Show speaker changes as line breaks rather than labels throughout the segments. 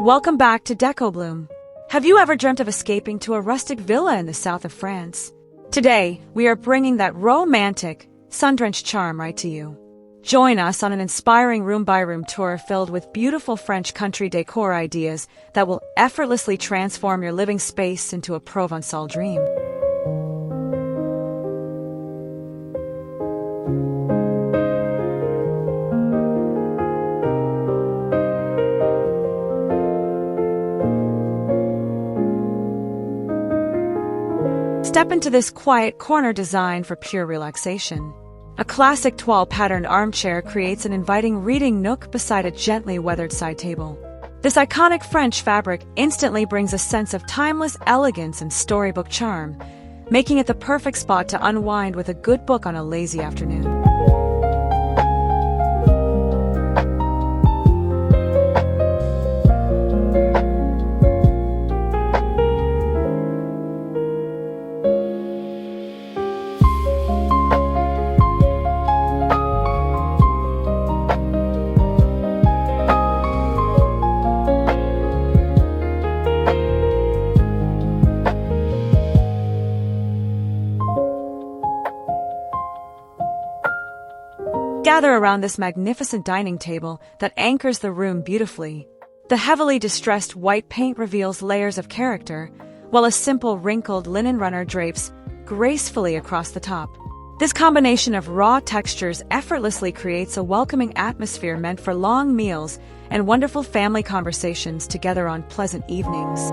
Welcome back to Decobloom. Have you ever dreamt of escaping to a rustic villa in the south of France? Today, we are bringing that romantic, sun-drenched charm right to you. Join us on an inspiring room-by-room tour filled with beautiful French country decor ideas that will effortlessly transform your living space into a Provençal dream. Step into this quiet corner designed for pure relaxation. A classic toile patterned armchair creates an inviting reading nook beside a gently weathered side table. This iconic French fabric instantly brings a sense of timeless elegance and storybook charm, making it the perfect spot to unwind with a good book on a lazy afternoon. Gather around this magnificent dining table that anchors the room beautifully. The heavily distressed white paint reveals layers of character, while a simple wrinkled linen runner drapes gracefully across the top. This combination of raw textures effortlessly creates a welcoming atmosphere meant for long meals and wonderful family conversations together on pleasant evenings.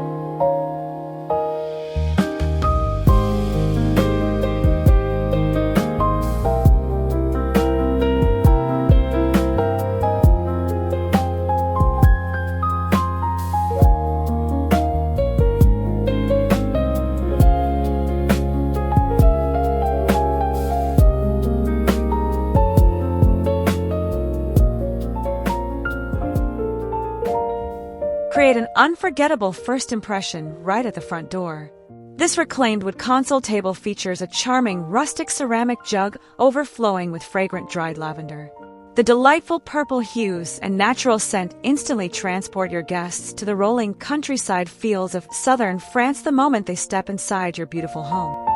Create an unforgettable first impression right at the front door. This reclaimed wood console table features a charming rustic ceramic jug overflowing with fragrant dried lavender. The delightful purple hues and natural scent instantly transport your guests to the rolling countryside feels of southern France the moment they step inside your beautiful home.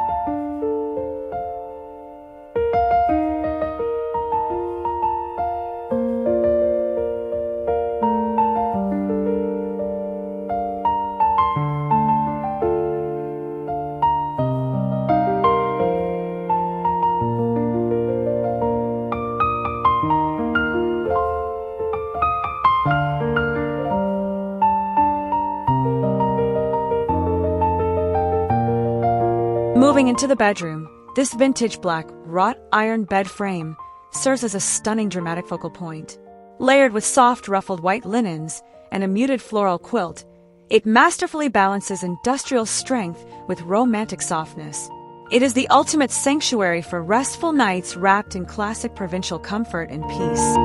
Moving into the bedroom, this vintage black wrought iron bed frame serves as a stunning dramatic focal point. Layered with soft ruffled white linens and a muted floral quilt, it masterfully balances industrial strength with romantic softness. It is the ultimate sanctuary for restful nights wrapped in classic provincial comfort and peace.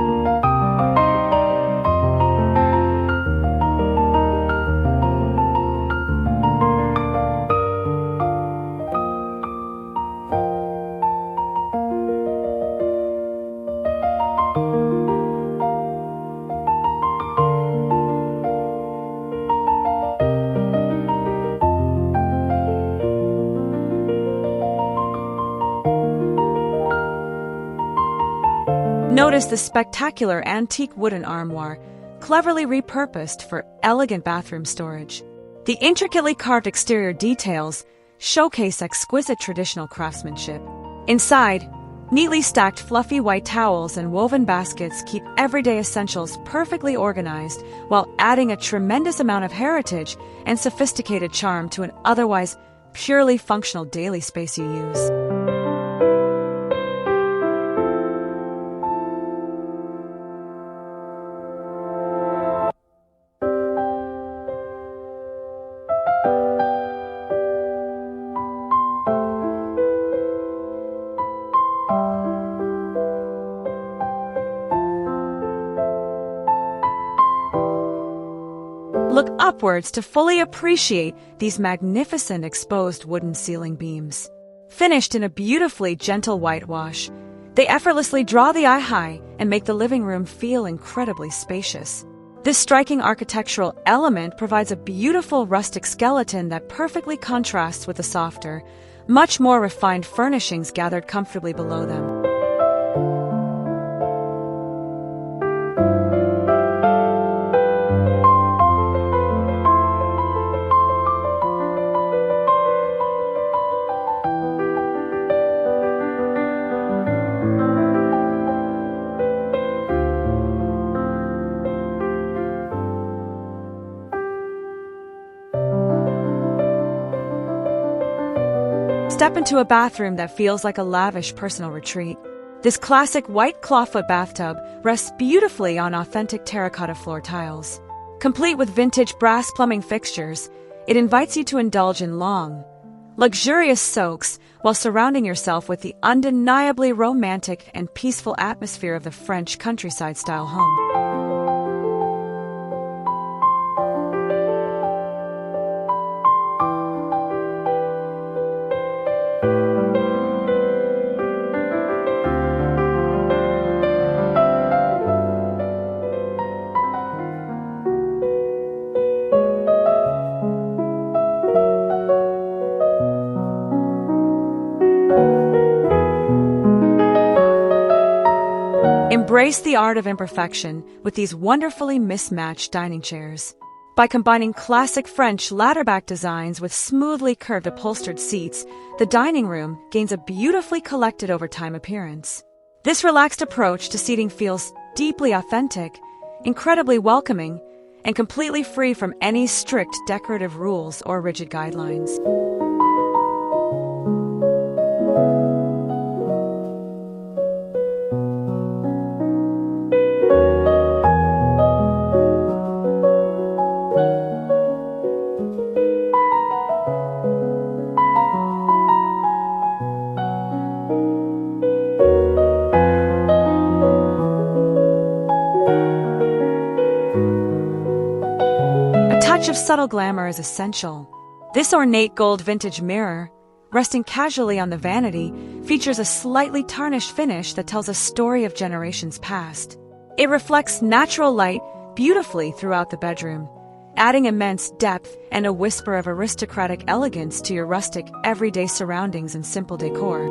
Notice the spectacular antique wooden armoire, cleverly repurposed for elegant bathroom storage. The intricately carved exterior details showcase exquisite traditional craftsmanship. Inside, neatly stacked fluffy white towels and woven baskets keep everyday essentials perfectly organized while adding a tremendous amount of heritage and sophisticated charm to an otherwise purely functional daily space you use. Look upwards to fully appreciate these magnificent exposed wooden ceiling beams. Finished in a beautifully gentle whitewash, they effortlessly draw the eye high and make the living room feel incredibly spacious. This striking architectural element provides a beautiful rustic skeleton that perfectly contrasts with the softer, much more refined furnishings gathered comfortably below them. Step into a bathroom that feels like a lavish personal retreat. This classic white clawfoot bathtub rests beautifully on authentic terracotta floor tiles. Complete with vintage brass plumbing fixtures, it invites you to indulge in long, luxurious soaks while surrounding yourself with the undeniably romantic and peaceful atmosphere of the French countryside-style home. Embrace the art of imperfection with these wonderfully mismatched dining chairs. By combining classic French ladderback designs with smoothly curved upholstered seats, the dining room gains a beautifully collected over time appearance. This relaxed approach to seating feels deeply authentic, incredibly welcoming, and completely free from any strict decorative rules or rigid guidelines. A touch of subtle glamour is essential. This ornate gold vintage mirror, resting casually on the vanity, features a slightly tarnished finish that tells a story of generations past. It reflects natural light beautifully throughout the bedroom, adding immense depth and a whisper of aristocratic elegance to your rustic, everyday surroundings and simple decor.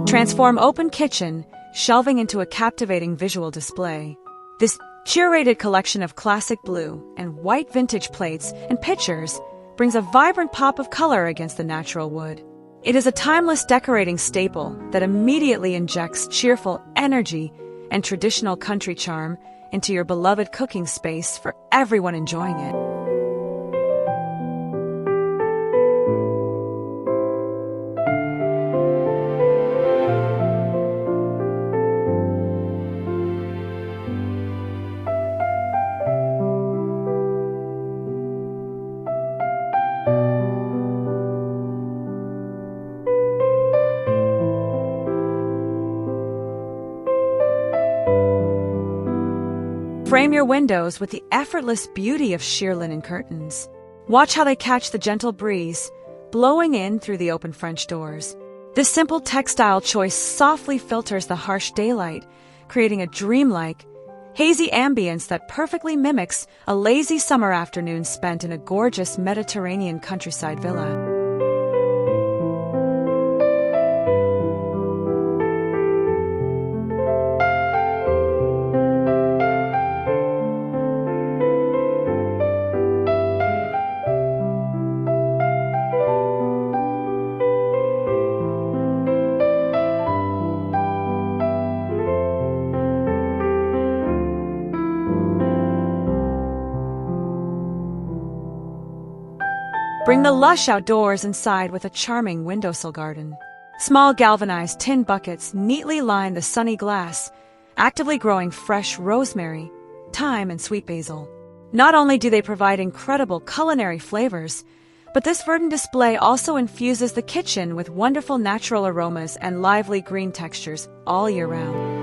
Transform open kitchen shelving into a captivating visual display. This curated collection of classic blue and white vintage plates and pitchers brings a vibrant pop of color against the natural wood. It is a timeless decorating staple that immediately injects cheerful energy and traditional country charm into your beloved cooking space for everyone enjoying it. Frame your windows with the effortless beauty of sheer linen curtains. Watch how they catch the gentle breeze, blowing in through the open French doors. This simple textile choice softly filters the harsh daylight, creating a dreamlike, hazy ambience that perfectly mimics a lazy summer afternoon spent in a gorgeous Mediterranean countryside villa. Bring the lush outdoors inside with a charming windowsill garden. Small galvanized tin buckets neatly line the sunny glass, actively growing fresh rosemary, thyme, and sweet basil. Not only do they provide incredible culinary flavors, but this verdant display also infuses the kitchen with wonderful natural aromas and lively green textures all year round.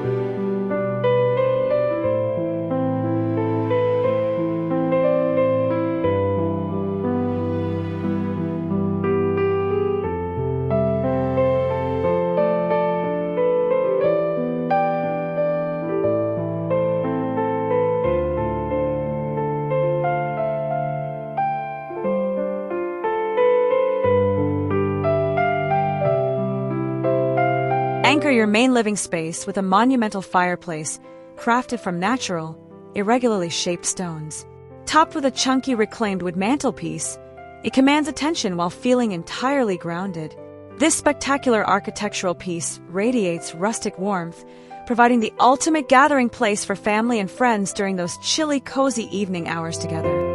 Anchor your main living space with a monumental fireplace crafted from natural, irregularly shaped stones. Topped with a chunky reclaimed wood mantelpiece, it commands attention while feeling entirely grounded. This spectacular architectural piece radiates rustic warmth, providing the ultimate gathering place for family and friends during those chilly, cozy evening hours together.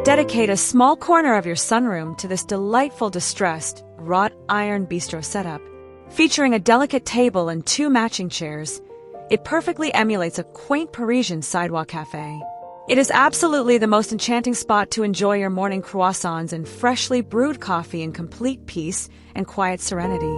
Dedicate a small corner of your sunroom to this delightful distressed, wrought iron bistro setup. Featuring a delicate table and 2 matching chairs, it perfectly emulates a quaint Parisian sidewalk cafe. It is absolutely the most enchanting spot to enjoy your morning croissants and freshly brewed coffee in complete peace and quiet serenity.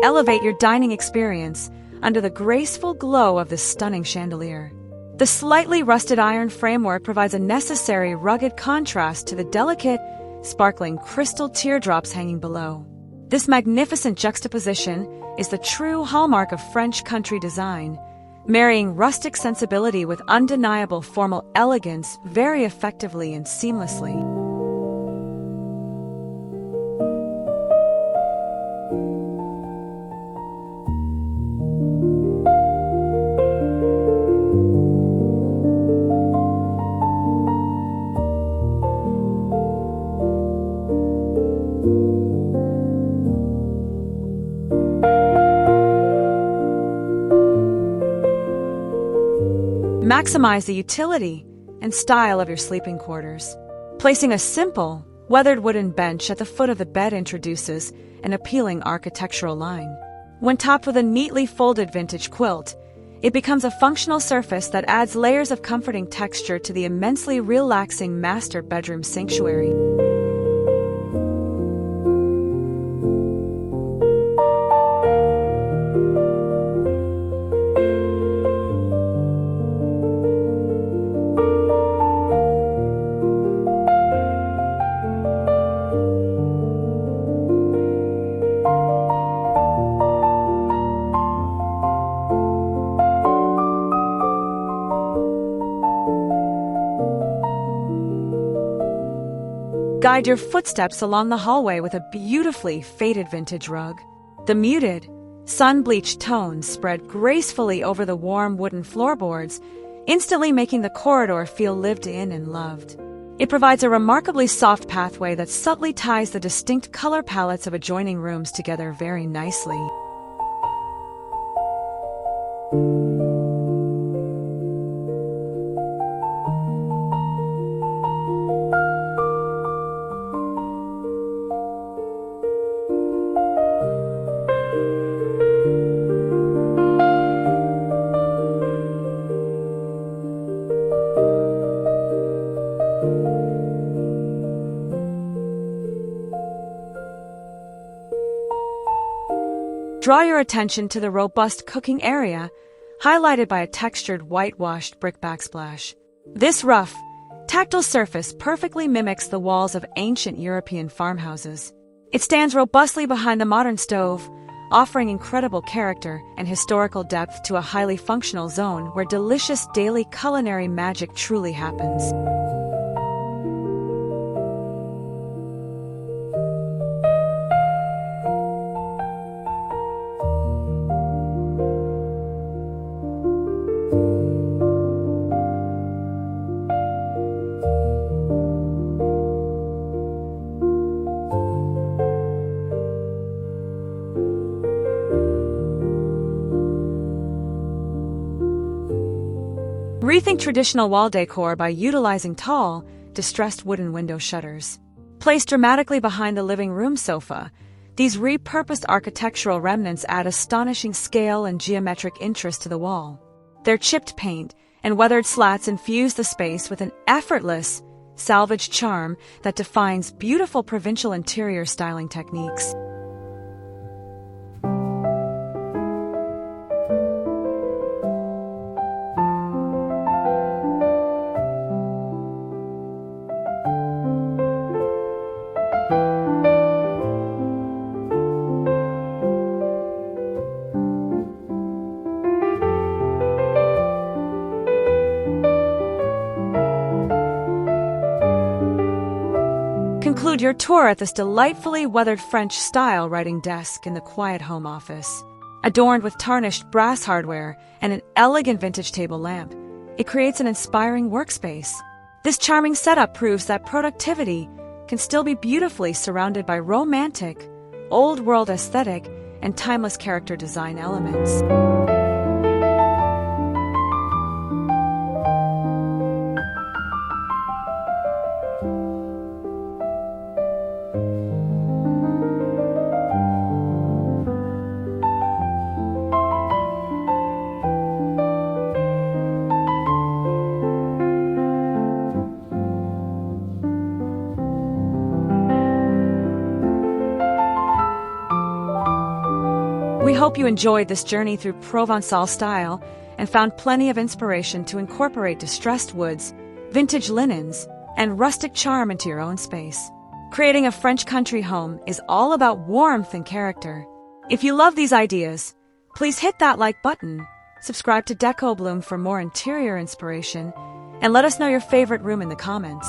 Elevate your dining experience under the graceful glow of this stunning chandelier. The slightly rusted iron framework provides a necessary rugged contrast to the delicate, sparkling crystal teardrops hanging below. This magnificent juxtaposition is the true hallmark of French country design, marrying rustic sensibility with undeniable formal elegance very effectively and seamlessly. Maximize the utility and style of your sleeping quarters. Placing a simple, weathered wooden bench at the foot of the bed introduces an appealing architectural line. When topped with a neatly folded vintage quilt, it becomes a functional surface that adds layers of comforting texture to the immensely relaxing master bedroom sanctuary. Guide your footsteps along the hallway with a beautifully faded vintage rug. The muted, sun-bleached tones spread gracefully over the warm wooden floorboards, instantly making the corridor feel lived in and loved. It provides a remarkably soft pathway that subtly ties the distinct color palettes of adjoining rooms together very nicely. Draw your attention to the robust cooking area, highlighted by a textured whitewashed brick backsplash. This rough, Tactile surface perfectly mimics the walls of ancient European farmhouses. It stands robustly behind the modern stove, offering incredible character and historical depth to a highly functional zone where delicious daily culinary magic truly happens. Rethink traditional wall decor by utilizing tall, distressed wooden window shutters. Placed dramatically behind the living room sofa, these repurposed architectural remnants add astonishing scale and geometric interest to the wall. Their chipped paint and weathered slats infuse the space with an effortless, salvage charm that defines beautiful provincial interior styling techniques. Conclude your tour at this delightfully weathered French-style writing desk in the quiet home office. Adorned with tarnished brass hardware and an elegant vintage table lamp, it creates an inspiring workspace. This charming setup proves that productivity can still be beautifully surrounded by romantic, old-world aesthetic and timeless character design elements. We hope you enjoyed this journey through Provençal style and found plenty of inspiration to incorporate distressed woods, vintage linens, and rustic charm into your own space. Creating a French country home is all about warmth and character. If you love these ideas, please hit that like button, subscribe to Decobloom for more interior inspiration, and let us know your favorite room in the comments.